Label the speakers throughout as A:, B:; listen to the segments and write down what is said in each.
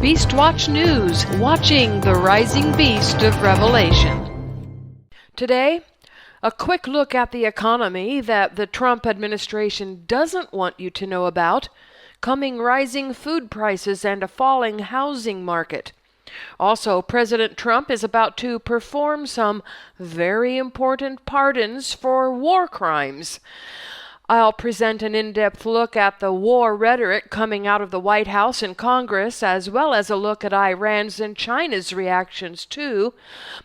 A: Beastwatch News, watching the rising beast of Revelation. Today, a quick look at the economy that the Trump administration doesn't want you to know about, coming rising food prices and a falling housing market. Also, President Trump is about to perform some very important pardons for war crimes. I'll present an in-depth look at the war rhetoric coming out of the White House and Congress, as well as a look at Iran's and China's reactions too.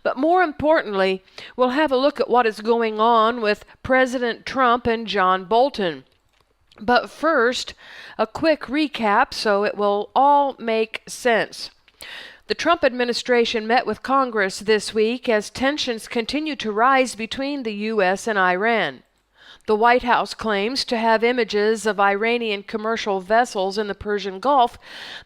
A: But more importantly, we'll have a look at what is going on with President Trump and John Bolton. But first, a quick recap so it will all make sense. The Trump administration met with Congress this week as tensions continue to rise between the U.S. and Iran. The White House claims to have images of Iranian commercial vessels in the Persian Gulf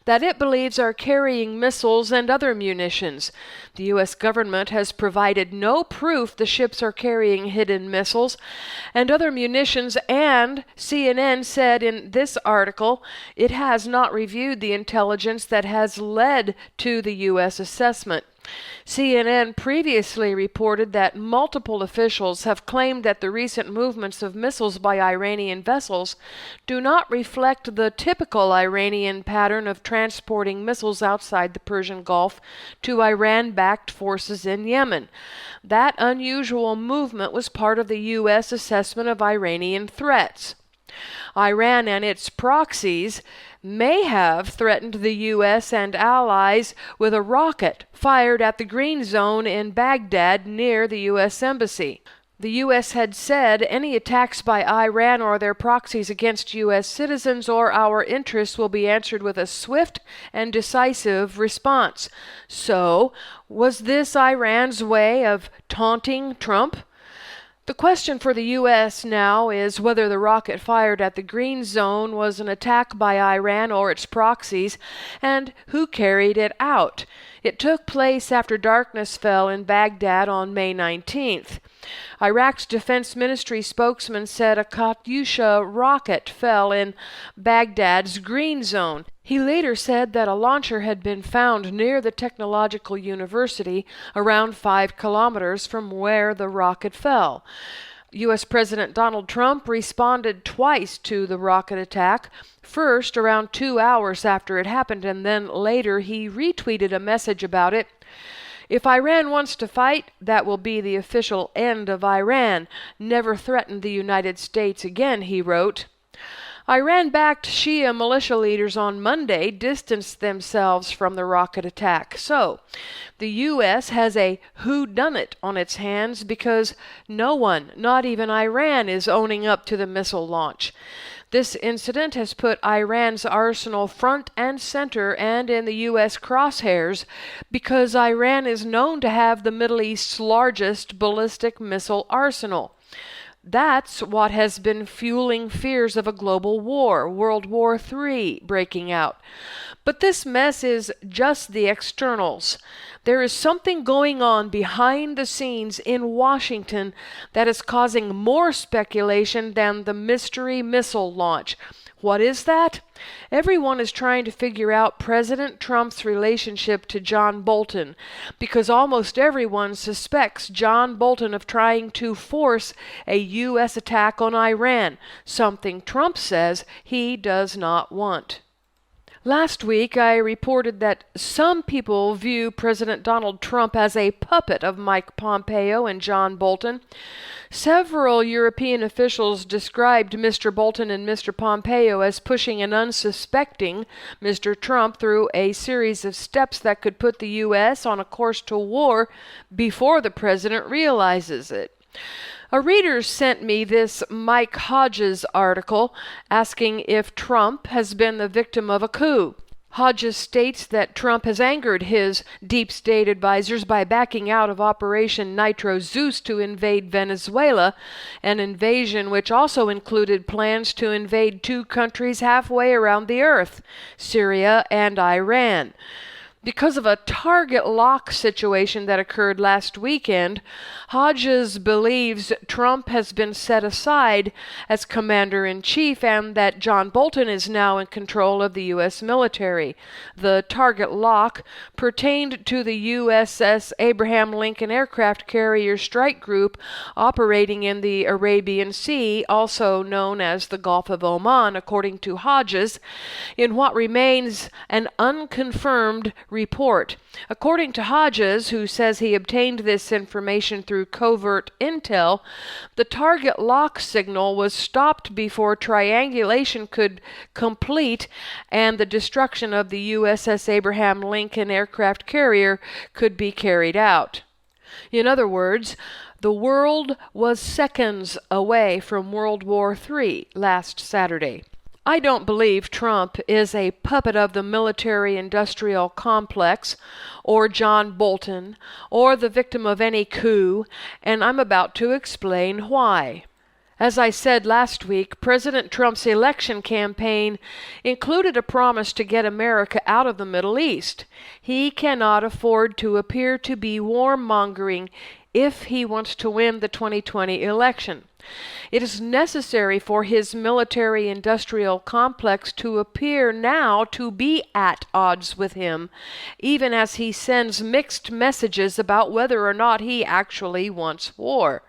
A: that it believes are carrying missiles and other munitions. The U.S. government has provided no proof the ships are carrying hidden missiles and other munitions, and CNN said in this article it has not reviewed the intelligence that has led to the U.S. assessment. CNN previously reported that multiple officials have claimed that the recent movements of missiles by Iranian vessels do not reflect the typical Iranian pattern of transporting missiles outside the Persian Gulf to Iran-backed forces in Yemen. That unusual movement was part of the U.S. assessment of Iranian threats. Iran and its proxies may have threatened the U.S. and allies with a rocket fired at the Green Zone in Baghdad near the U.S. Embassy. The U.S. had said any attacks by Iran or their proxies against U.S. citizens or our interests will be answered with a swift and decisive response. So, was this Iran's way of taunting Trump? The question for the U.S. now is whether the rocket fired at the Green Zone was an attack by Iran or its proxies, and who carried it out. It took place after darkness fell in Baghdad on May 19th. Iraq's Defense Ministry spokesman said a Katyusha rocket fell in Baghdad's Green Zone. He later said that a launcher had been found near the technological university, around 5 kilometers from where the rocket fell. U.S. President Donald Trump responded twice to the rocket attack, first around 2 hours after it happened, and then later he retweeted a message about it. If Iran wants to fight, that will be the official end of Iran. Never threaten the United States again, he wrote. Iran-backed Shia militia leaders on Monday distanced themselves from the rocket attack. So, the U.S. has a whodunit on its hands because no one, not even Iran, is owning up to the missile launch. This incident has put Iran's arsenal front and center and in the U.S. crosshairs because Iran is known to have the Middle East's largest ballistic missile arsenal. That's what has been fueling fears of a global war, World War III, breaking out. But this mess is just the externals. There is something going on behind the scenes in Washington that is causing more speculation than the mystery missile launch. What is that? Everyone is trying to figure out President Trump's relationship to John Bolton, because almost everyone suspects John Bolton of trying to force a U.S. attack on Iran, something Trump says he does not want. Last week, I reported that some people view President Donald Trump as a puppet of Mike Pompeo and John Bolton. Several European officials described Mr. Bolton and Mr. Pompeo as pushing an unsuspecting Mr. Trump through a series of steps that could put the U.S. on a course to war before the president realizes it. A reader sent me this Mike Hodges article asking if Trump has been the victim of a coup. Hodges states that Trump has angered his deep state advisors by backing out of Operation Nitro Zeus to invade Venezuela, an invasion which also included plans to invade 2 countries halfway around the earth, Syria and Iran. Because of a target lock situation that occurred last weekend, Hodges believes Trump has been set aside as commander-in-chief and that John Bolton is now in control of the U.S. military. The target lock pertained to the USS Abraham Lincoln aircraft carrier strike group operating in the Arabian Sea, also known as the Gulf of Oman, according to Hodges, in what remains an unconfirmed report. According to Hodges, who says he obtained this information through covert intel, the target lock signal was stopped before triangulation could complete and the destruction of the USS Abraham Lincoln aircraft carrier could be carried out. In other words, the world was seconds away from World War III last Saturday. I don't believe Trump is a puppet of the military-industrial complex, or John Bolton, or the victim of any coup, and I'm about to explain why. As I said last week, President Trump's election campaign included a promise to get America out of the Middle East. He cannot afford to appear to be warmongering if he wants to win the 2020 election. It is necessary for his military-industrial complex to appear now to be at odds with him, even as he sends mixed messages about whether or not he actually wants war.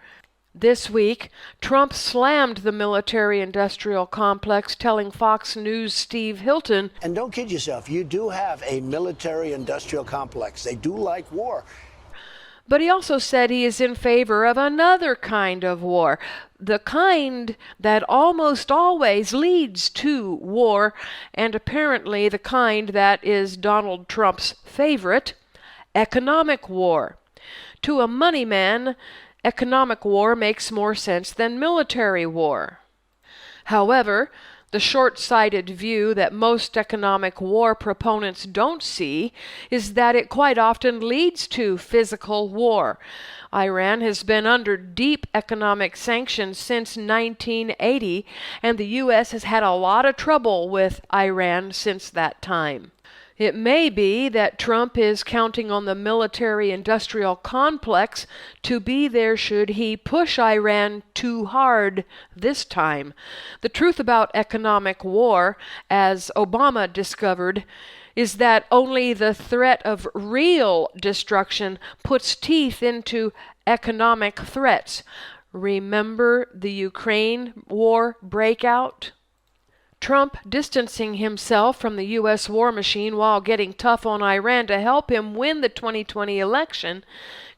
A: This week, Trump slammed the military-industrial complex, telling Fox News' Steve Hilton,
B: "And don't kid yourself, you do have a military-industrial complex. They do like war."
A: But he also said he is in favor of another kind of war, the kind that almost always leads to war, and apparently the kind that is Donald Trump's favorite, economic war. To a money man, economic war makes more sense than military war. However, the short-sighted view that most economic war proponents don't see is that it quite often leads to physical war. Iran has been under deep economic sanctions since 1980, and the U.S. has had a lot of trouble with Iran since that time. It may be that Trump is counting on the military-industrial complex to be there should he push Iran too hard this time. The truth about economic war, as Obama discovered, is that only the threat of real destruction puts teeth into economic threats. Remember the Ukraine war breakout? Trump distancing himself from the U.S. war machine while getting tough on Iran to help him win the 2020 election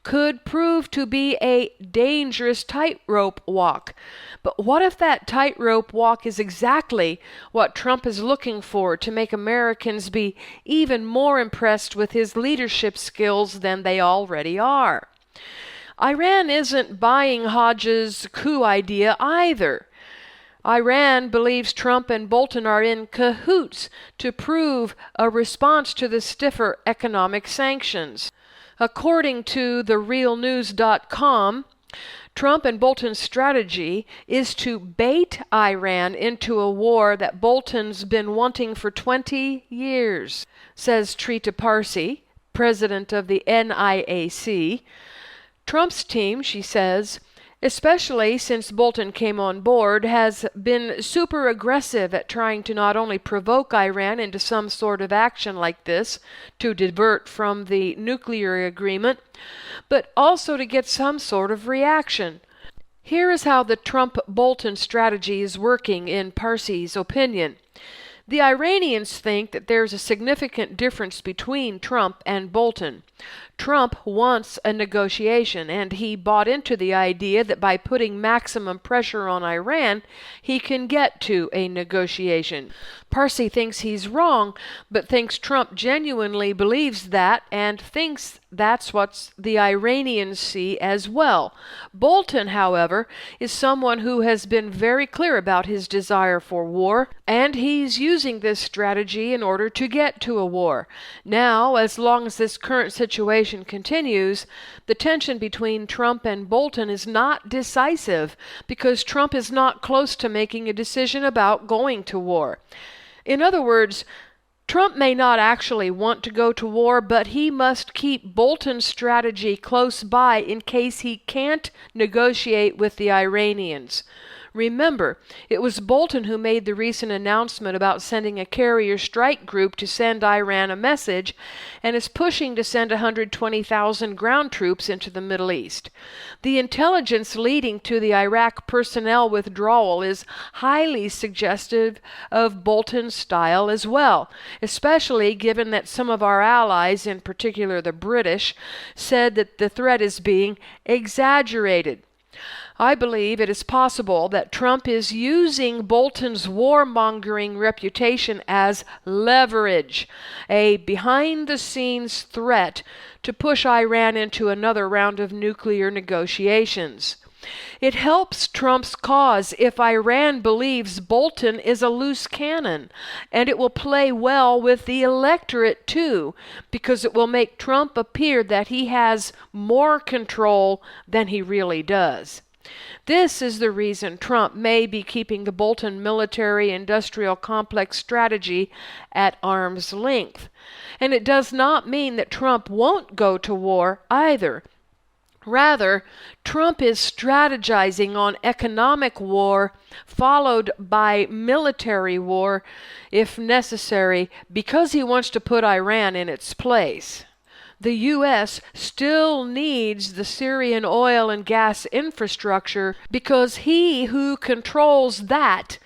A: could prove to be a dangerous tightrope walk. But what if that tightrope walk is exactly what Trump is looking for to make Americans be even more impressed with his leadership skills than they already are? Iran isn't buying Hodges' coup idea either. Iran believes Trump and Bolton are in cahoots to prove a response to the stiffer economic sanctions. According to therealnews.com, Trump and Bolton's strategy is to bait Iran into a war that Bolton's been wanting for 20 years, says Trita Parsi, president of the NIAC. Trump's team, she says, especially since Bolton came on board, has been super aggressive at trying to not only provoke Iran into some sort of action like this to divert from the nuclear agreement, but also to get some sort of reaction. Here is how the Trump-Bolton strategy is working in Parsi's opinion. The Iranians think that there's a significant difference between Trump and Bolton. Trump wants a negotiation, and he bought into the idea that by putting maximum pressure on Iran, he can get to a negotiation. Parsi thinks he's wrong, but thinks Trump genuinely believes that and thinks that's what the Iranians see as well. Bolton, however, is someone who has been very clear about his desire for war, and he's using this strategy in order to get to a war. Now, as long as this current situation continues, the tension between Trump and Bolton is not decisive because Trump is not close to making a decision about going to war. In other words, Trump may not actually want to go to war, but he must keep Bolton's strategy close by in case he can't negotiate with the Iranians. Remember, it was Bolton who made the recent announcement about sending a carrier strike group to send Iran a message, and is pushing to send 120,000 ground troops into the Middle East. The intelligence leading to the Iraq personnel withdrawal is highly suggestive of Bolton's style as well, especially given that some of our allies, in particular the British, said that the threat is being exaggerated. I believe it is possible that Trump is using Bolton's warmongering reputation as leverage, a behind-the-scenes threat to push Iran into another round of nuclear negotiations. It helps Trump's cause if Iran believes Bolton is a loose cannon, and it will play well with the electorate too, because it will make Trump appear that he has more control than he really does. This is the reason Trump may be keeping the Bolton military-industrial complex strategy at arm's length. And it does not mean that Trump won't go to war either. Rather, Trump is strategizing on economic war, followed by military war, if necessary, because he wants to put Iran in its place. The U.S. still needs the Syrian oil and gas infrastructure because he who controls that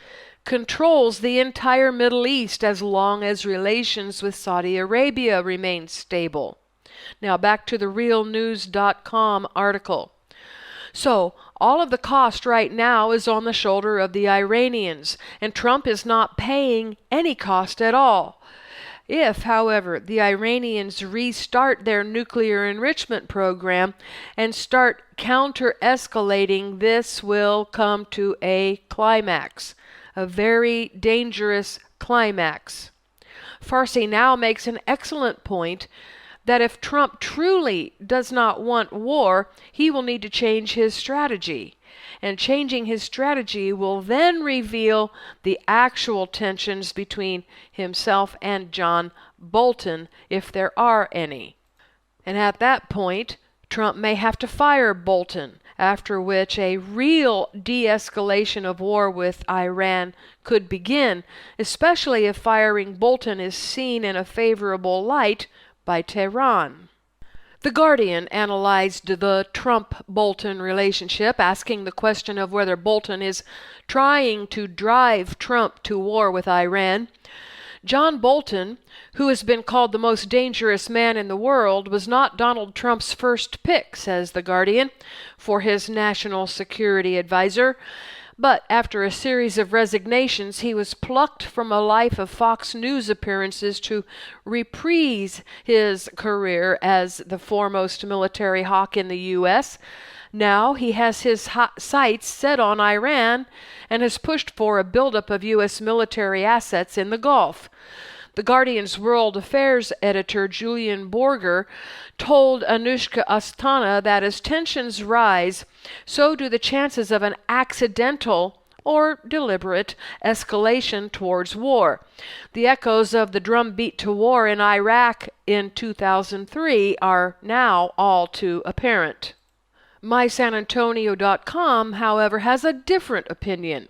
A: controls the entire Middle East as long as relations with Saudi Arabia remain stable. Now back to the realnews.com article. So, all of the cost right now is on the shoulder of the Iranians, and Trump is not paying any cost at all. If, however, the Iranians restart their nuclear enrichment program and start counter-escalating, this will come to a climax, a very dangerous climax. Farsi now makes an excellent point that if Trump truly does not want war, he will need to change his strategy. And changing his strategy will then reveal the actual tensions between himself and John Bolton, if there are any. And at that point, Trump may have to fire Bolton, after which a real de-escalation of war with Iran could begin, especially if firing Bolton is seen in a favorable light by Tehran. The Guardian analyzed the Trump-Bolton relationship, asking the question of whether Bolton is trying to drive Trump to war with Iran. John Bolton, who has been called the most dangerous man in the world, was not Donald Trump's first pick, says The Guardian, for his national security advisor. But after a series of resignations, he was plucked from a life of Fox News appearances to reprise his career as the foremost military hawk in the U.S. Now he has his sights set on Iran and has pushed for a buildup of U.S. military assets in the Gulf. The Guardian's World Affairs editor Julian Borger told Anushka Astana that as tensions rise, so do the chances of an accidental or deliberate escalation towards war. The echoes of the drumbeat to war in Iraq in 2003 are now all too apparent. MySanAntonio.com, however, has a different opinion.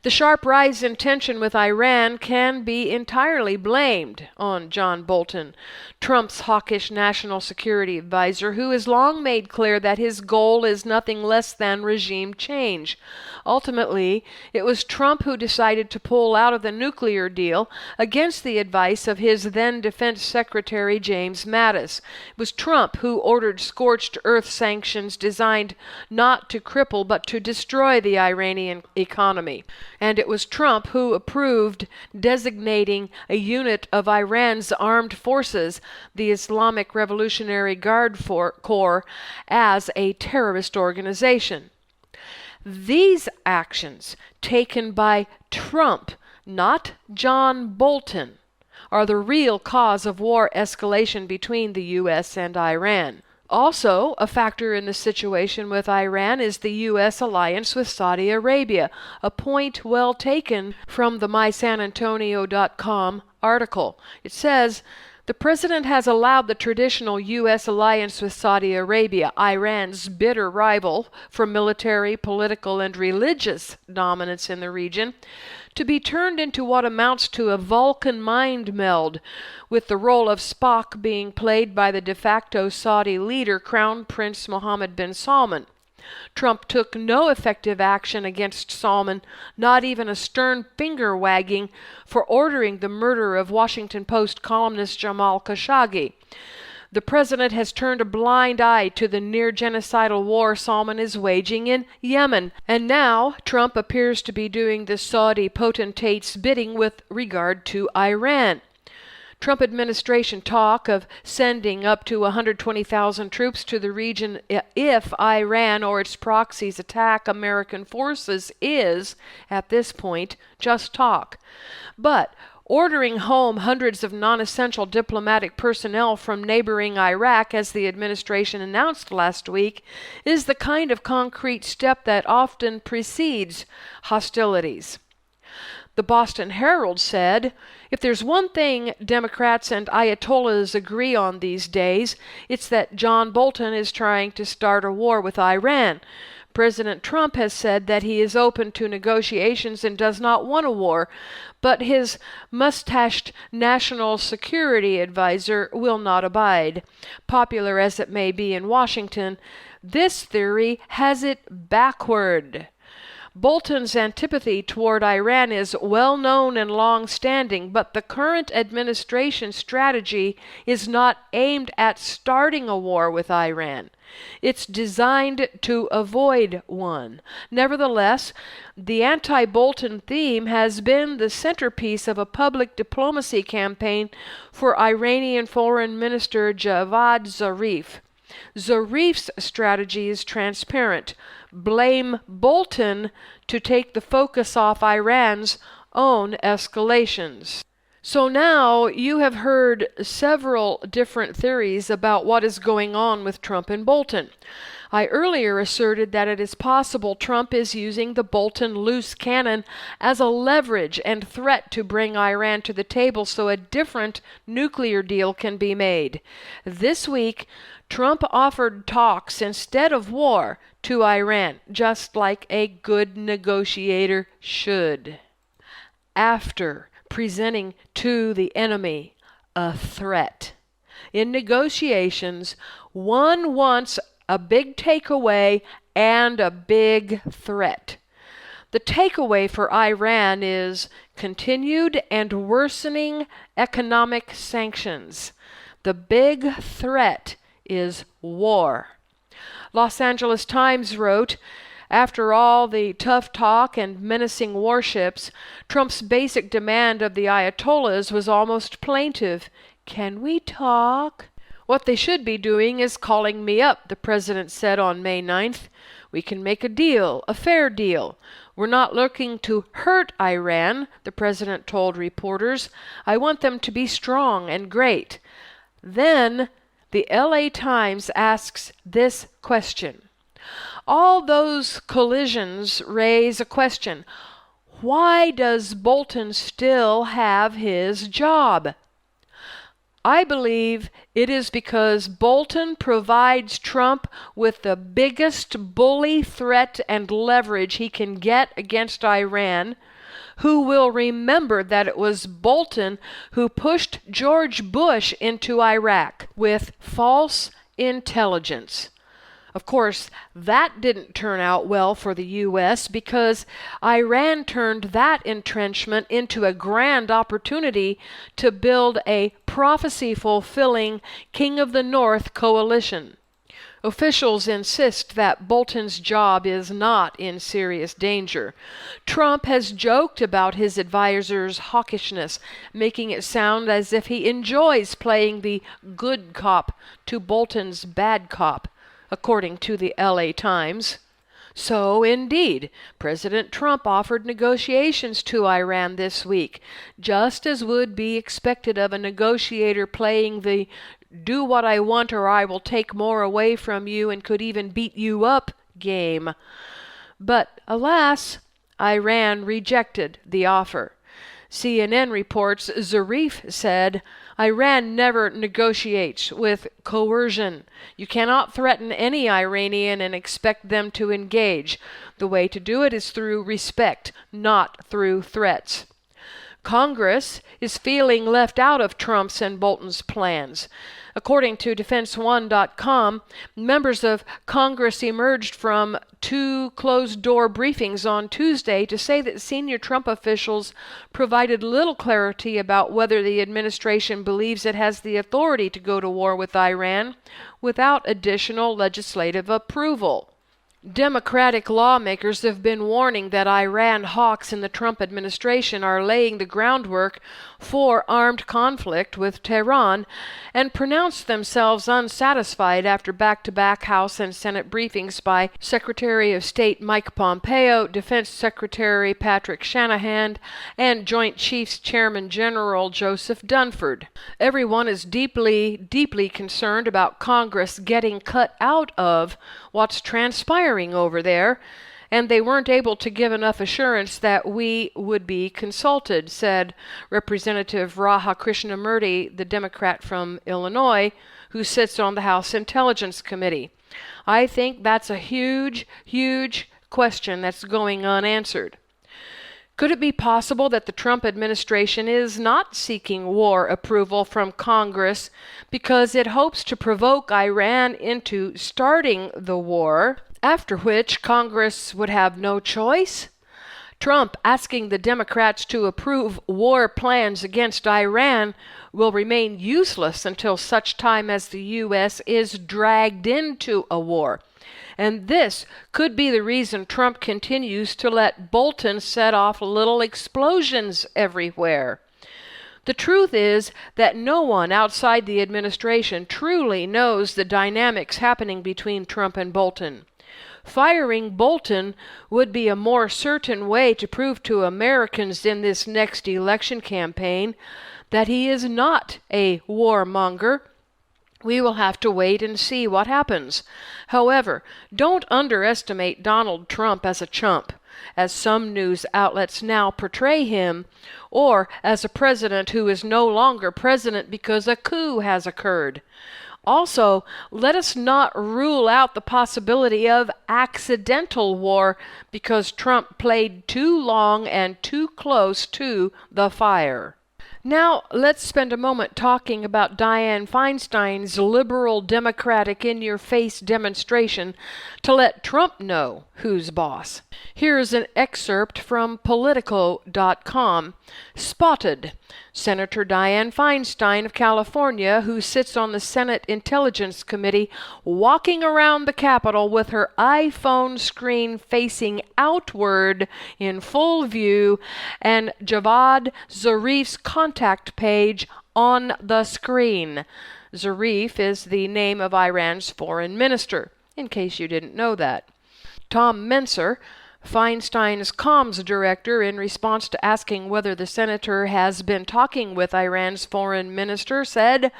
A: The sharp rise in tension with Iran can be entirely blamed on John Bolton, Trump's hawkish national security advisor, who has long made clear that his goal is nothing less than regime change. Ultimately, it was Trump who decided to pull out of the nuclear deal against the advice of his then Defense Secretary James Mattis. It was Trump who ordered scorched earth sanctions designed not to cripple but to destroy the Iranian economy. And it was Trump who approved designating a unit of Iran's armed forces, the Islamic Revolutionary Guard Corps, as a terrorist organization. These actions, taken by Trump, not John Bolton, are the real cause of war escalation between the U.S. and Iran. Also, a factor in the situation with Iran is the U.S. alliance with Saudi Arabia, a point well taken from the mysanantonio.com article. It says, the president has allowed the traditional U.S. alliance with Saudi Arabia, Iran's bitter rival for military, political, and religious dominance in the region, to be turned into what amounts to a Vulcan mind meld, with the role of Spock being played by the de facto Saudi leader, Crown Prince Mohammed bin Salman. Trump took no effective action against Salman, not even a stern finger wagging for ordering the murder of Washington Post columnist Jamal Khashoggi. The president has turned a blind eye to the near-genocidal war Salman is waging in Yemen, and now Trump appears to be doing the Saudi potentate's bidding with regard to Iran. Trump administration talk of sending up to 120,000 troops to the region if Iran or its proxies attack American forces is, at this point, just talk. But ordering home hundreds of non-essential diplomatic personnel from neighboring Iraq, as the administration announced last week, is the kind of concrete step that often precedes hostilities. The Boston Herald said, if there's one thing Democrats and Ayatollahs agree on these days, it's that John Bolton is trying to start a war with Iran. President Trump has said that he is open to negotiations and does not want a war, but his mustached national security advisor will not abide. Popular as it may be in Washington, this theory has it backward. Bolton's antipathy toward Iran is well known and long-standing, but the current administration strategy is not aimed at starting a war with Iran. It's designed to avoid one. Nevertheless, the anti-Bolton theme has been the centerpiece of a public diplomacy campaign for Iranian Foreign Minister Javad Zarif. Zarif's strategy is transparent. Blame Bolton to take the focus off Iran's own escalations. So now you have heard several different theories about what is going on with Trump and Bolton. I earlier asserted that it is possible Trump is using the Bolton loose cannon as a leverage and threat to bring Iran to the table so a different nuclear deal can be made. This week, Trump offered talks instead of war to Iran, just like a good negotiator should. After presenting to the enemy a threat. In negotiations, one wants a big takeaway and a big threat. The takeaway for Iran is continued and worsening economic sanctions. The big threat is war. Los Angeles Times wrote, after all the tough talk and menacing warships, Trump's basic demand of the Ayatollahs was almost plaintive. Can we talk? What they should be doing is calling me up, the president said on May 9th. We can make a deal, a fair deal. We're not looking to hurt Iran, the president told reporters. I want them to be strong and great. Then the LA Times asks this question. All those collisions raise a question. Why does Bolton still have his job? I believe it is because Bolton provides Trump with the biggest bully threat and leverage he can get against Iran, who will remember that it was Bolton who pushed George Bush into Iraq with false intelligence. Of course, that didn't turn out well for the U.S. because Iran turned that entrenchment into a grand opportunity to build a prophecy-fulfilling King of the North coalition. Officials insist that Bolton's job is not in serious danger. Trump has joked about his advisor's hawkishness, making it sound as if he enjoys playing the good cop to Bolton's bad cop, according to the LA Times. So, indeed, President Trump offered negotiations to Iran this week, just as would be expected of a negotiator playing the do what I want or I will take more away from you and could even beat you up game. But, alas, Iran rejected the offer. CNN reports Zarif said, Iran never negotiates with coercion. You cannot threaten any Iranian and expect them to engage. The way to do it is through respect, not through threats. Congress is feeling left out of Trump's and Bolton's plans. According to DefenseOne.com, members of Congress emerged from two closed-door briefings on Tuesday to say that senior Trump officials provided little clarity about whether the administration believes it has the authority to go to war with Iran without additional legislative approval. Democratic lawmakers have been warning that Iran hawks in the Trump administration are laying the groundwork for armed conflict with Tehran and pronounced themselves unsatisfied after back-to-back House and Senate briefings by Secretary of State Mike Pompeo, Defense Secretary Patrick Shanahan, and Joint Chiefs Chairman General Joseph Dunford. Everyone is deeply, deeply concerned about Congress getting cut out of what's transpiring over there, and they weren't able to give enough assurance that we would be consulted, said Representative Raha Krishnamurti, the Democrat from Illinois, who sits on the House Intelligence Committee. I think that's a huge, huge question that's going unanswered. Could it be possible that the Trump administration is not seeking war approval from Congress because it hopes to provoke Iran into starting the war, after which Congress would have no choice? Trump asking the Democrats to approve war plans against Iran will remain useless until such time as the U.S. is dragged into a war. And this could be the reason Trump continues to let Bolton set off little explosions everywhere. The truth is that no one outside the administration truly knows the dynamics happening between Trump and Bolton. Firing Bolton would be a more certain way to prove to Americans in this next election campaign that he is not a warmonger. We will have to wait and see what happens. However, don't underestimate Donald Trump as a chump, as some news outlets now portray him, or as a president who is no longer president because a coup has occurred. Also, let us not rule out the possibility of accidental war because Trump played too long and too close to the fire. Now, let's spend a moment talking about Dianne Feinstein's liberal democratic in-your-face demonstration to let Trump know who's boss. Here's an excerpt from Politico.com. Spotted. Senator Dianne Feinstein of California, who sits on the Senate Intelligence Committee, walking around the Capitol with her iPhone screen facing outward in full view and Javad Zarif's contact page on the screen. Zarif is the name of Iran's foreign minister, in case you didn't know that. Tom Menser, Feinstein's comms director, in response to asking whether the senator has been talking with Iran's foreign minister, said,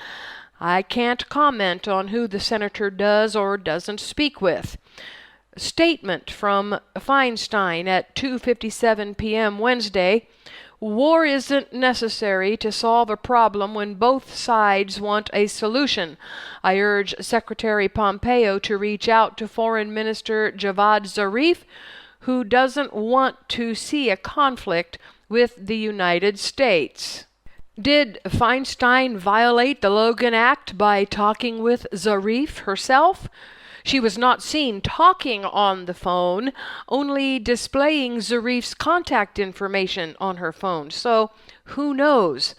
A: I can't comment on who the senator does or doesn't speak with. Statement from Feinstein at 2:57 p.m. Wednesday. War isn't necessary to solve a problem when both sides want a solution. I urge Secretary Pompeo to reach out to Foreign Minister Javad Zarif, who doesn't want to see a conflict with the United States. Did Feinstein violate the Logan Act by talking with Zarif herself? She was not seen talking on the phone, only displaying Zarif's contact information on her phone. So, who knows?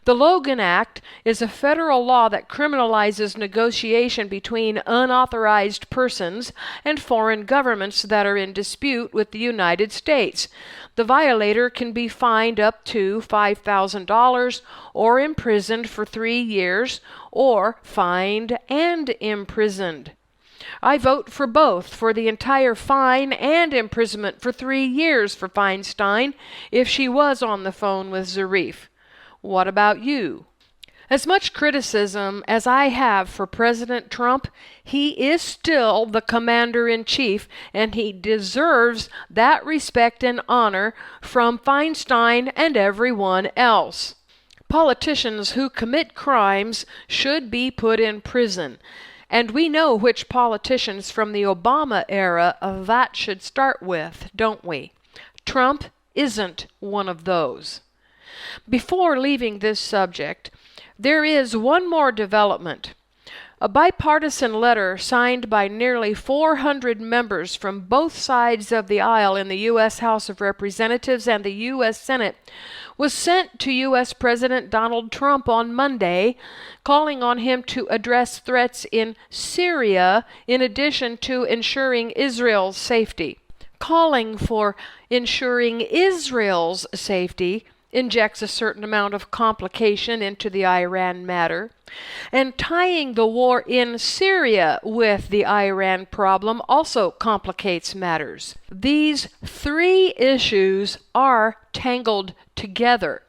A: The Logan Act is a federal law that criminalizes negotiation between unauthorized persons and foreign governments that are in dispute with the United States. The violator can be fined up to $5,000 or imprisoned for 3 years, or fined and imprisoned. I vote for both, for the entire fine and imprisonment for 3 years for Feinstein if she was on the phone with Zarif. What about you? As much criticism as I have for President Trump, he is still the commander-in-chief, and he deserves that respect and honor from Feinstein and everyone else. Politicians who commit crimes should be put in prison. And we know which politicians from the Obama era that should start with, don't we? Trump isn't one of those. Before leaving this subject, there is one more development. A bipartisan letter signed by nearly 400 members from both sides of the aisle in the U.S. House of Representatives and the U.S. Senate was sent to U.S. President Donald Trump on Monday, calling on him to address threats in Syria in addition to ensuring Israel's safety. Calling for ensuring Israel's safety injects a certain amount of complication into the Iran matter, and tying the war in Syria with the Iran problem also complicates matters. These three issues are tangled together.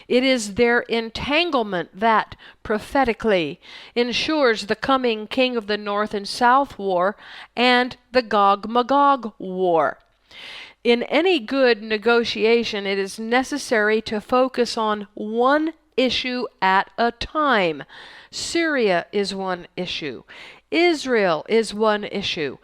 A: It is their entanglement that, prophetically, ensures the coming King of the North and South War and the Gog-Magog War. In any good negotiation, it is necessary to focus on one issue at a time. Syria is one issue. Israel is one issue.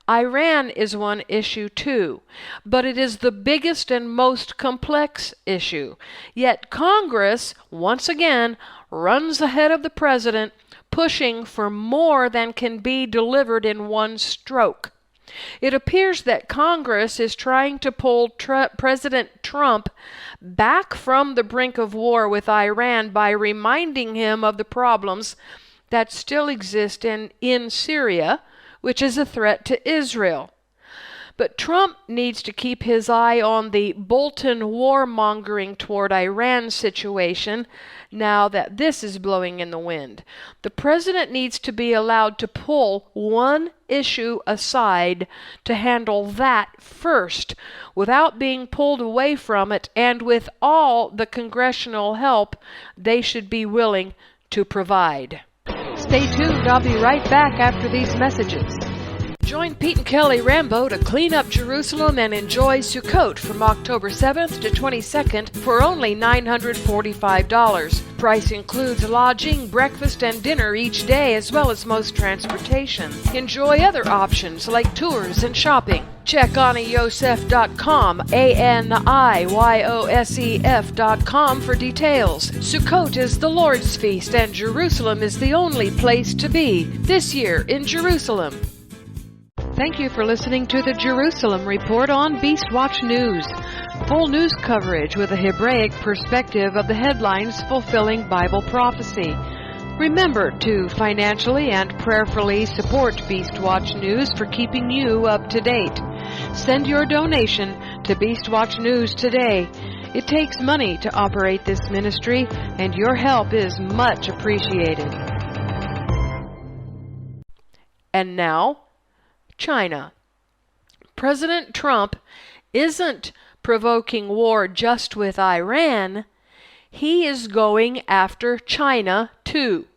A: Iran is one issue too. But it is the biggest and most complex issue. Yet Congress, once again, runs ahead of the president, pushing for more than can be delivered in one stroke. It appears that Congress is trying to pull President Trump back from the brink of war with Iran by reminding him of the problems that still exist in Syria, which is a threat to Israel. But Trump needs to keep his eye on the Bolton warmongering toward Iran situation now that this is blowing in the wind. The president needs to be allowed to pull one issue aside to handle that first without being pulled away from it and with all the congressional help they should be willing to provide. Stay tuned. I'll be right back after these messages. Join Pete and Kelly Rambo to clean up Jerusalem and enjoy Sukkot from October 7th to 22nd for only $945. Price includes lodging, breakfast, and dinner each day, as well as most transportation. Enjoy other options like tours and shopping. Check AniYosef.com, ANIYOSEF.com for details. Sukkot is the Lord's feast, and Jerusalem is the only place to be this year in Jerusalem. Thank you for listening to the Jerusalem Report on Beast Watch News. Full news coverage with a Hebraic perspective of the headlines fulfilling Bible prophecy. Remember to financially and prayerfully support Beast Watch News for keeping you up to date. Send your donation to Beast Watch News today. It takes money to operate this ministry, and your help is much appreciated. And now, China. President Trump isn't provoking war just with Iran. He is going after China too.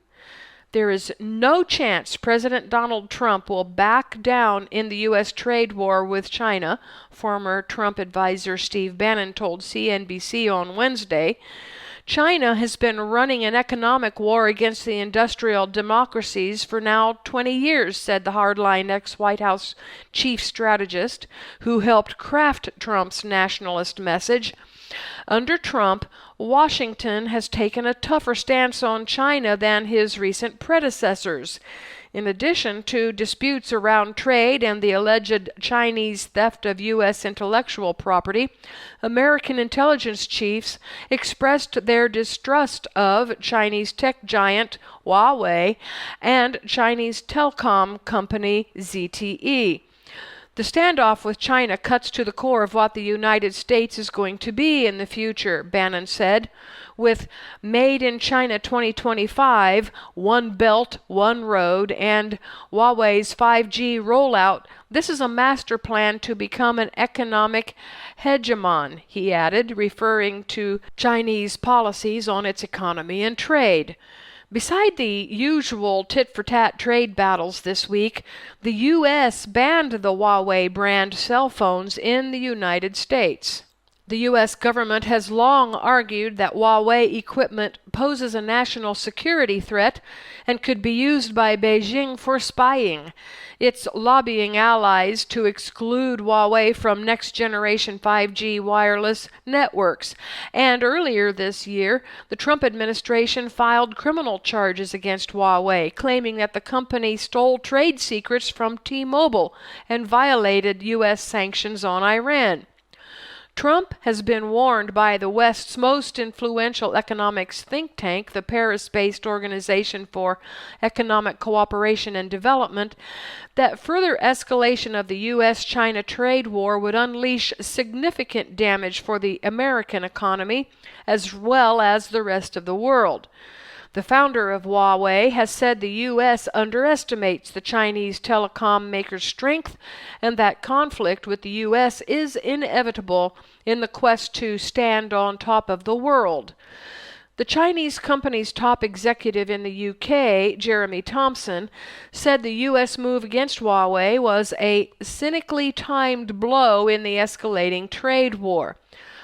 A: There is no chance President Donald Trump will back down in the U.S. trade war with China, former Trump advisor Steve Bannon told CNBC on Wednesday. China has been running an economic war against the industrial democracies for now 20 years, said the hardline ex-White House chief strategist who helped craft Trump's nationalist message. Under Trump, Washington has taken a tougher stance on China than his recent predecessors. In addition to disputes around trade and the alleged Chinese theft of U.S. intellectual property, American intelligence chiefs expressed their distrust of Chinese tech giant Huawei and Chinese telecom company ZTE. The standoff with China cuts to the core of what the United States is going to be in the future, Bannon said. With Made in China 2025, One Belt, One Road, and Huawei's 5G rollout, this is a master plan to become an economic hegemon, he added, referring to Chinese policies on its economy and trade. Beside the usual tit-for-tat trade battles this week, the U.S. banned the Huawei brand cell phones in the United States. The U.S. government has long argued that Huawei equipment poses a national security threat and could be used by Beijing for spying. It's lobbying allies to exclude Huawei from next-generation 5G wireless networks. And earlier this year, the Trump administration filed criminal charges against Huawei, claiming that the company stole trade secrets from T-Mobile and violated U.S. sanctions on Iran. Trump has been warned by the West's most influential economics think tank, the Paris-based Organization for Economic Cooperation and Development, that further escalation of the U.S.-China trade war would unleash significant damage for the American economy as well as the rest of the world. The founder of Huawei has said the U.S. underestimates the Chinese telecom maker's strength and that conflict with the U.S. is inevitable in the quest to stand on top of the world. The Chinese company's top executive in the UK, Jeremy Thompson, said the U.S. move against Huawei was a cynically timed blow in the escalating trade war.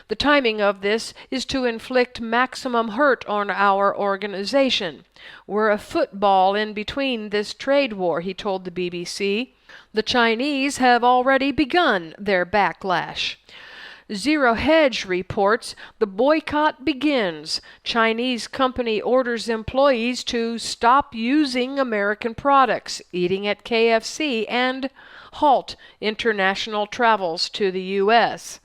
A: The timing of this is to inflict maximum hurt on our organization. We're a football in between this trade war, he told the BBC. The Chinese have already begun their backlash. Zero Hedge reports the boycott begins. Chinese company orders employees to stop using American products, eating at KFC, and halt international travels to the U.S.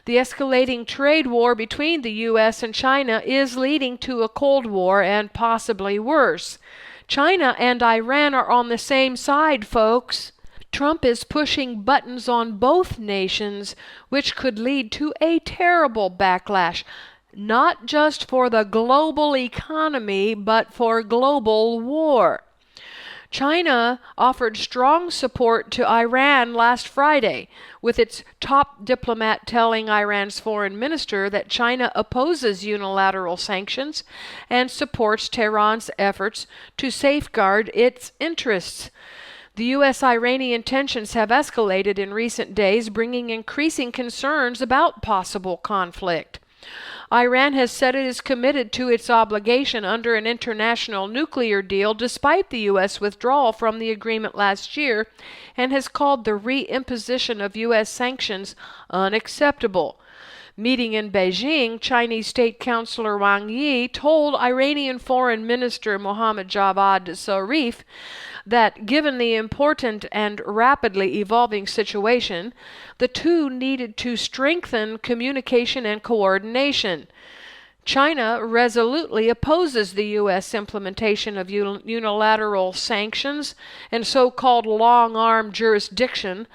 A: The escalating trade war between the U.S. and China is leading to a Cold War and possibly worse. China and Iran are on the same side, folks. Trump is pushing buttons on both nations, which could lead to a terrible backlash, not just for the global economy, but for global war. China offered strong support to Iran last Friday, with its top diplomat telling Iran's foreign minister that China opposes unilateral sanctions and supports Tehran's efforts to safeguard its interests. The U.S.-Iranian tensions have escalated in recent days, bringing increasing concerns about possible conflict. Iran has said it is committed to its obligation under an international nuclear deal despite the U.S. withdrawal from the agreement last year and has called the reimposition of U.S. sanctions unacceptable. Meeting in Beijing, Chinese State Councilor Wang Yi told Iranian Foreign Minister Mohammad Javad Zarif that given the important and rapidly evolving situation, the two needed to strengthen communication and coordination. China resolutely opposes the U.S. implementation of unilateral sanctions and so-called long-arm jurisdiction,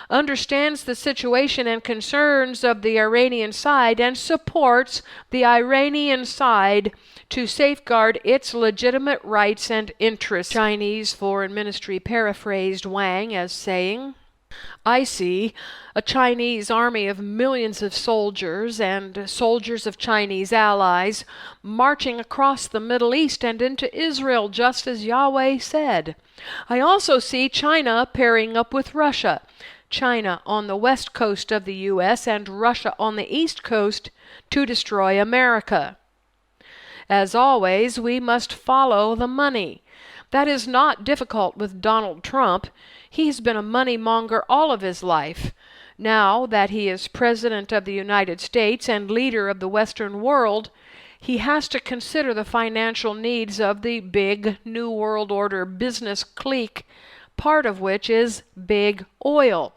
A: understands the situation and concerns of the Iranian side, and supports the Iranian side to safeguard its legitimate rights and interests. Chinese Foreign Ministry paraphrased Wang as saying, "I see a Chinese army of millions of soldiers and soldiers of Chinese allies marching across the Middle East and into Israel, just as Yahweh said. I also see China pairing up with Russia, China on the west coast of the U.S. and Russia on the east coast to destroy America. As always, we must follow the money. That is not difficult with Donald Trump. He has been a money monger all of his life. Now that he is President of the United States and leader of the Western world, he has to consider the financial needs of the big New World Order business clique, part of which is big oil.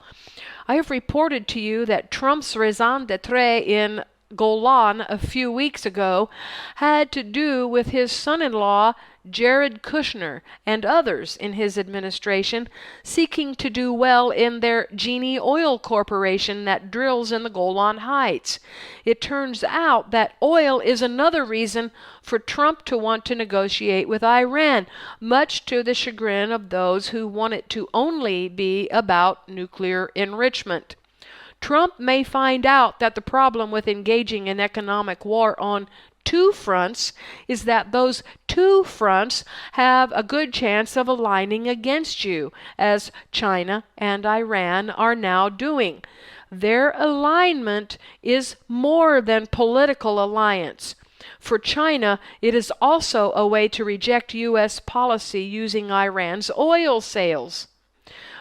A: I have reported to you that Trump's raison d'etre in Golan a few weeks ago had to do with his son-in-law, Jared Kushner, and others in his administration seeking to do well in their Genie Oil Corporation that drills in the Golan Heights. It turns out that oil is another reason for Trump to want to negotiate with Iran, much to the chagrin of those who want it to only be about nuclear enrichment. Trump may find out that the problem with engaging in economic war on two fronts is that those two fronts have a good chance of aligning against you, as China and Iran are now doing. Their alignment is more than political alliance. For China, it is also a way to reject U.S. policy using Iran's oil sales.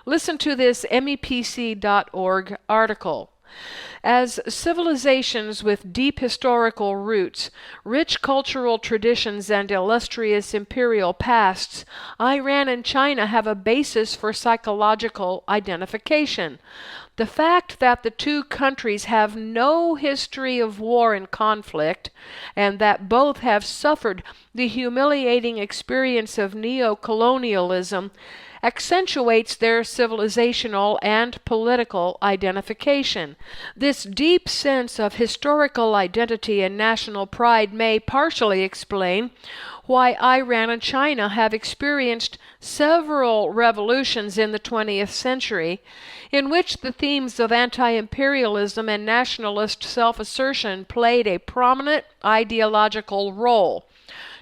A: Listen to this MEPC.org article. As civilizations with deep historical roots, rich cultural traditions, and illustrious imperial pasts, Iran and China have a basis for psychological identification. The fact that the two countries have no history of war and conflict, and that both have suffered the humiliating experience of neo-colonialism, accentuates their civilizational and political identification. This deep sense of historical identity and national pride may partially explain why Iran and China have experienced several revolutions in the 20th century, in which the themes of anti-imperialism and nationalist self-assertion played a prominent ideological role.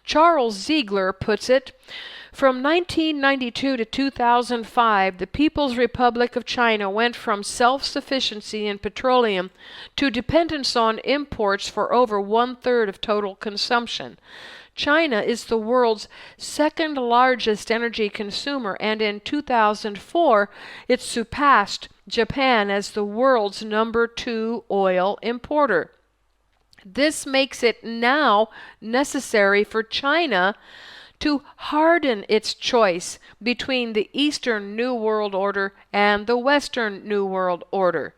A: Charles Ziegler puts it, from 1992 to 2005, the People's Republic of China went from self-sufficiency in petroleum to dependence on imports for over one-third of total consumption. China is the world's second largest energy consumer, and in 2004, it surpassed Japan as the world's number 2 oil importer. This makes it now necessary for China to harden its choice between the Eastern New World Order and the Western New World Order.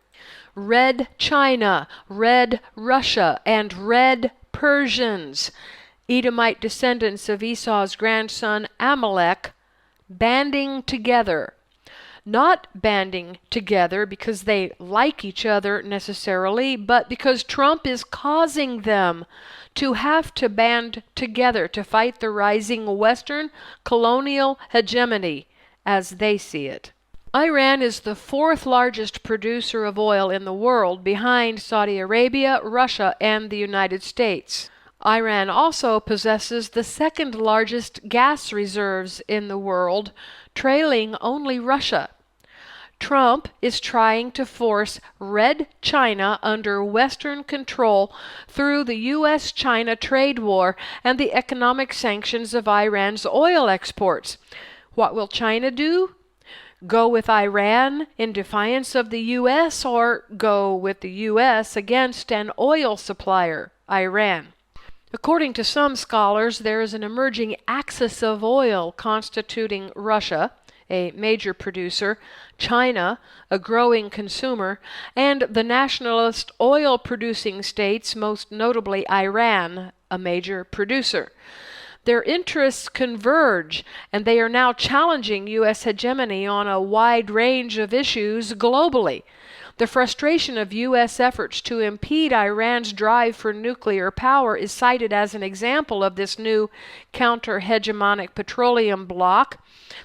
A: Red China, Red Russia, and Red Persians, Edomite descendants of Esau's grandson Amalek, banding together. Not banding together because they like each other necessarily, but because Trump is causing them to have to band together to fight the rising Western colonial hegemony as they see it. Iran is the fourth largest producer of oil in the world, behind Saudi Arabia, Russia, and the United States. Iran also possesses the second largest gas reserves in the world, trailing only Russia. Trump is trying to force Red China under Western control through the U.S.-China trade war and the economic sanctions of Iran's oil exports. What will China do? Go with Iran in defiance of the U.S., or go with the U.S. against an oil supplier, Iran? According to some scholars, there is an emerging axis of oil constituting Russia, a major producer, China, a growing consumer, and the nationalist oil-producing states, most notably Iran, a major producer. Their interests converge, and they are now challenging U.S. hegemony on a wide range of issues globally. The frustration of U.S. efforts to impede Iran's drive for nuclear power is cited as an example of this new counter-hegemonic petroleum bloc.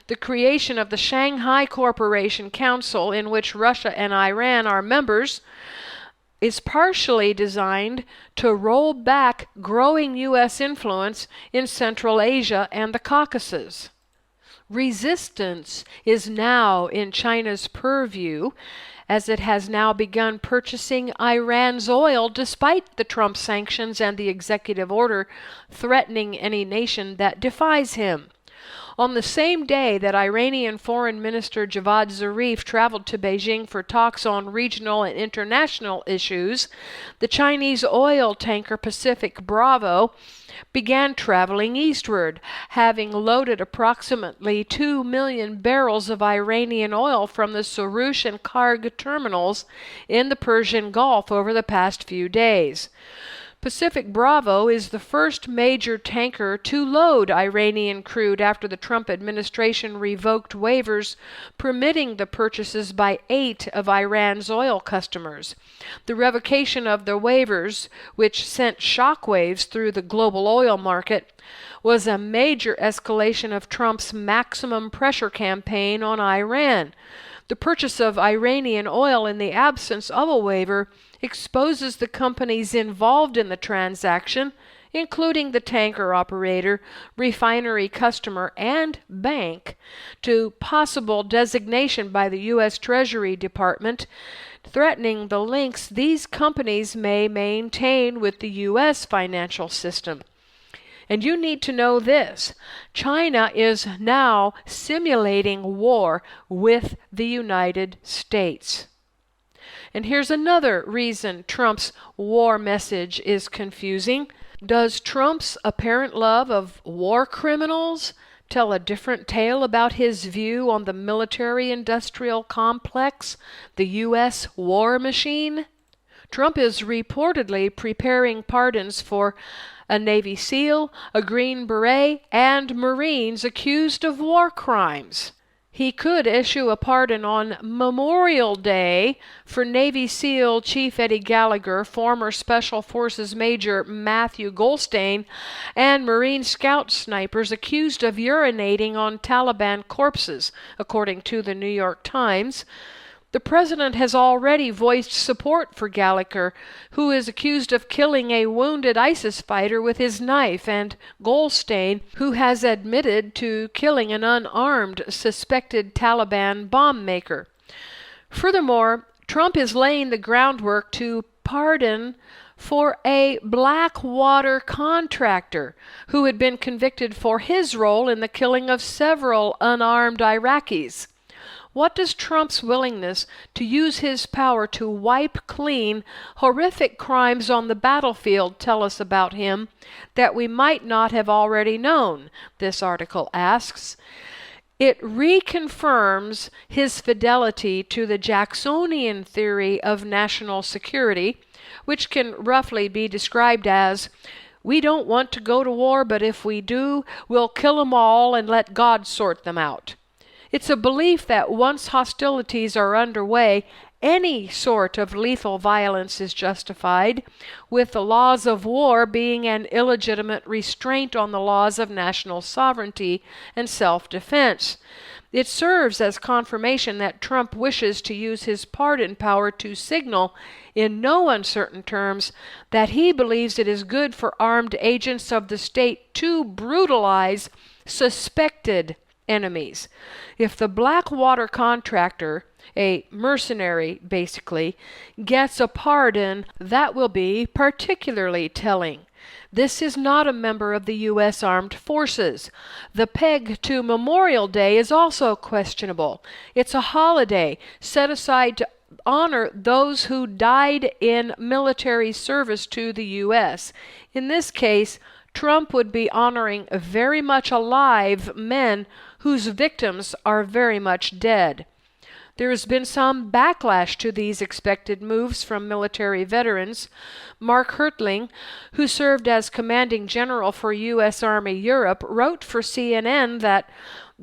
A: The creation of the Shanghai Cooperation Council, in which Russia and Iran are members, is partially designed to roll back growing U.S. influence in Central Asia and the Caucasus. Resistance is now in China's purview, as it has now begun purchasing Iran's oil despite the Trump sanctions and the executive order threatening any nation that defies him. On the same day that Iranian Foreign Minister Javad Zarif traveled to Beijing for talks on regional and international issues, the Chinese oil tanker Pacific Bravo began traveling eastward, having loaded approximately 2 million barrels of Iranian oil from the Soroush and Karg terminals in the Persian Gulf over the past few days. Pacific Bravo is the first major tanker to load Iranian crude after the Trump administration revoked waivers permitting the purchases by 8 of Iran's oil customers. The revocation of the waivers, which sent shockwaves through the global oil market, was a major escalation of Trump's maximum pressure campaign on Iran. The purchase of Iranian oil in the absence of a waiver exposes the companies involved in the transaction, including the tanker operator, refinery customer, and bank, to possible designation by the U.S. Treasury Department, threatening the links these companies may maintain with the U.S. financial system. And you need to know this: China is now simulating war with the United States. And here's another reason Trump's war message is confusing. Does Trump's apparent love of war criminals tell a different tale about his view on the military-industrial complex, the U.S. war machine? Trump is reportedly preparing pardons for a Navy SEAL, a Green Beret, and Marines accused of war crimes. He could issue a pardon on Memorial Day for Navy SEAL Chief Eddie Gallagher, former Special Forces Major Matthew Goldstein, and Marine Scout snipers accused of urinating on Taliban corpses, according to the New York Times. The president has already voiced support for Gallagher, who is accused of killing a wounded ISIS fighter with his knife, and Goldstein, who has admitted to killing an unarmed suspected Taliban bomb maker. Furthermore, Trump is laying the groundwork to pardon for a Blackwater contractor who had been convicted for his role in the killing of several unarmed Iraqis. What does Trump's willingness to use his power to wipe clean horrific crimes on the battlefield tell us about him that we might not have already known? This article asks. It reconfirms his fidelity to the Jacksonian theory of national security, which can roughly be described as, we don't want to go to war, but if we do, we'll kill them all and let God sort them out. It's a belief that once hostilities are underway, any sort of lethal violence is justified, with the laws of war being an illegitimate restraint on the laws of national sovereignty and self-defense. It serves as confirmation that Trump wishes to use his pardon power to signal, in no uncertain terms, that he believes it is good for armed agents of the state to brutalize suspected enemies. If the Blackwater contractor, a mercenary basically, gets a pardon, that will be particularly telling. This is not a member of the U.S. Armed Forces. The peg to Memorial Day is also questionable. It's a holiday set aside to honor those who died in military service to the U.S. In this case, Trump would be honoring very much alive men whose victims are very much dead. There has been some backlash to these expected moves from military veterans. Mark Hertling, who served as commanding general for U.S. Army Europe, wrote for CNN that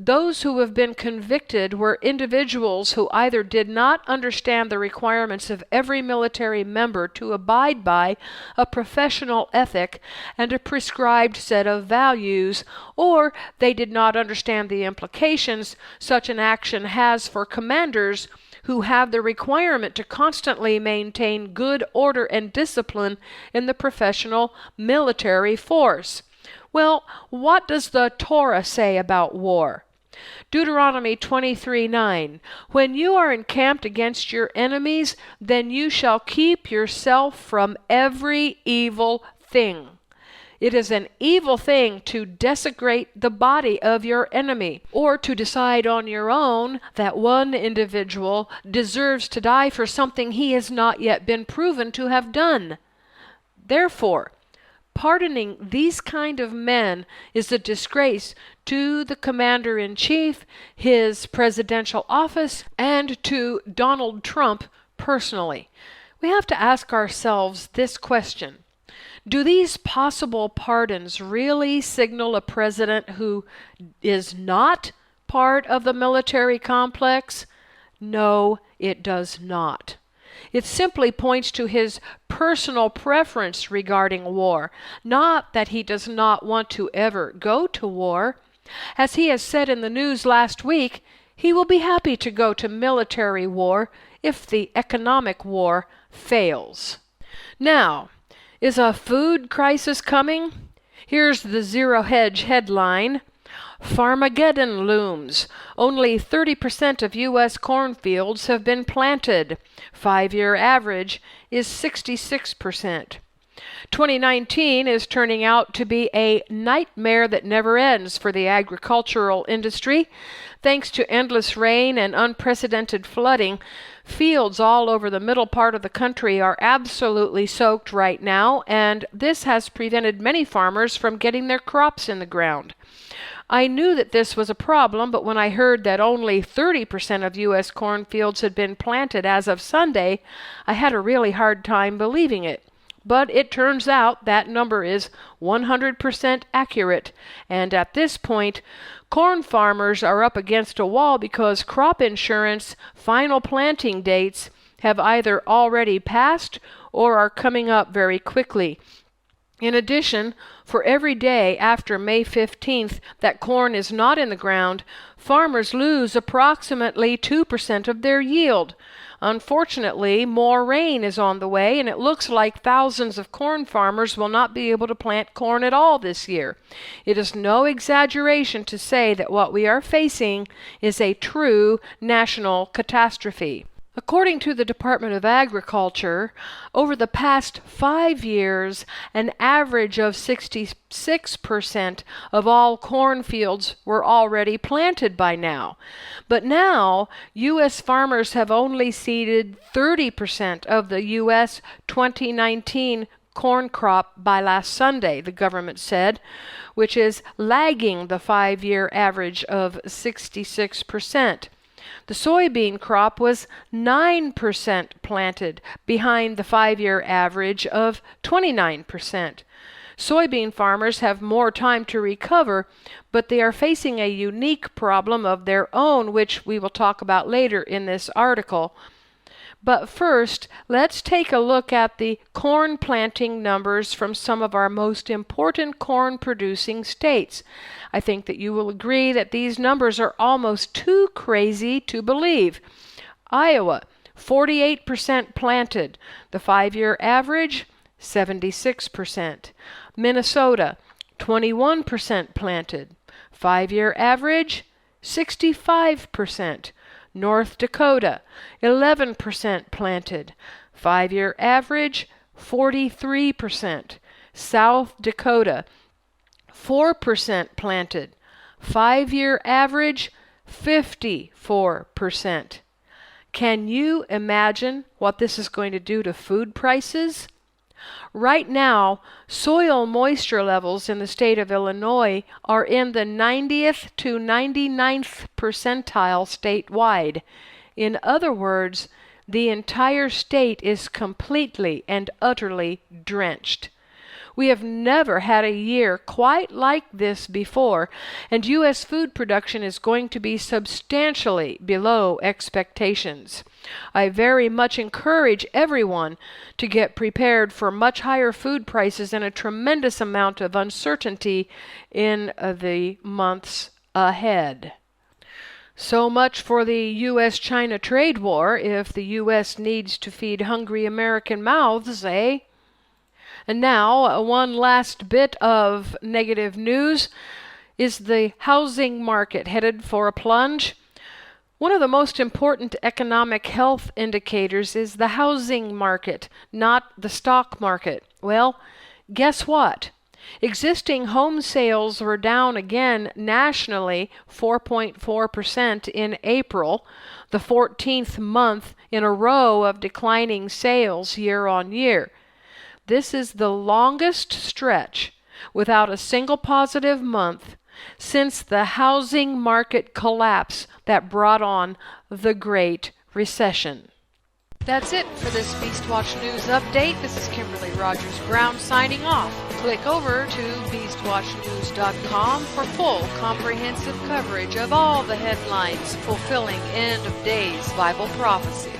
A: those who have been convicted were individuals who either did not understand the requirements of every military member to abide by a professional ethic and a prescribed set of values, or they did not understand the implications such an action has for commanders who have the requirement to constantly maintain good order and discipline in the professional military force. Well, what does the Torah say about war? Deuteronomy 23:9, when you are encamped against your enemies, then you shall keep yourself from every evil thing. It is an evil thing to desecrate the body of your enemy, or to decide on your own that one individual deserves to die for something he has not yet been proven to have done. Therefore, pardoning these kind of men is a disgrace to the Commander-in-Chief, his presidential office, and to Donald Trump personally. We have to ask ourselves this question. Do these possible pardons really signal a president who is not part of the military complex? No, it does not. It simply points to his personal preference regarding war, not that he does not want to ever go to war. As he has said in the news last week, he will be happy to go to military war if the economic war fails. Now, is a food crisis coming? Here's the Zero Hedge headline. Farmageddon looms. Only 30% of U.S. cornfields have been planted. 5-year average is 66%. 2019 is turning out to be a nightmare that never ends for the agricultural industry. Thanks to endless rain and unprecedented flooding, fields all over the middle part of the country are absolutely soaked right now, and this has prevented many farmers from getting their crops in the ground. I knew that this was a problem, but when I heard that only 30% of U.S. cornfields had been planted as of Sunday, I had a really hard time believing it. But it turns out that number is 100% accurate, and at this point, corn farmers are up against a wall because crop insurance final planting dates have either already passed or are coming up very quickly. In addition, for every day after May 15th that corn is not in the ground, farmers lose approximately 2% of their yield. Unfortunately, more rain is on the way, and it looks like thousands of corn farmers will not be able to plant corn at all this year. It is no exaggeration to say that what we are facing is a true national catastrophe. According to the Department of Agriculture, over the past 5 years, an average of 66% of all cornfields were already planted by now. But now, U.S. farmers have only seeded 30% of the U.S. 2019 corn crop by last Sunday, the government said, which is lagging the 5-year average of 66%. The soybean crop was 9% planted, behind the 5-year average of 29%. Soybean farmers have more time to recover, but they are facing a unique problem of their own, which we will talk about later in this article. But first, let's take a look at the corn planting numbers from some of our most important corn-producing states. I think that you will agree that these numbers are almost too crazy to believe. Iowa, 48% planted. The 5-year average, 76%. Minnesota, 21% planted. 5-year average, 65%. North Dakota, 11% planted. 5-year average, 43%. South Dakota, 4% planted. 5-year average, 54%. Can you imagine what this is going to do to food prices? Right now, soil moisture levels in the state of Illinois are in the 90th to 99th percentile statewide. In other words, the entire state is completely and utterly drenched. We have never had a year quite like this before, and U.S. food production is going to be substantially below expectations. I very much encourage everyone to get prepared for much higher food prices and a tremendous amount of uncertainty in the months ahead. So much for the U.S.-China trade war. If the U.S. needs to feed hungry American mouths, eh? And now, one last bit of negative news. Is the housing market headed for a plunge? One of the most important economic health indicators is the housing market, not the stock market. Well, guess what? Existing home sales were down again nationally 4.4% in April, the 14th month in a row of declining sales year on year. This is the longest stretch without a single positive month since the housing market collapse that brought on the Great Recession. That's it for this BeastWatch News Update. This is Kimberly Rogers Brown signing off. Click over to beastwatchnews.com for full comprehensive coverage of all the headlines fulfilling end of days Bible prophecy.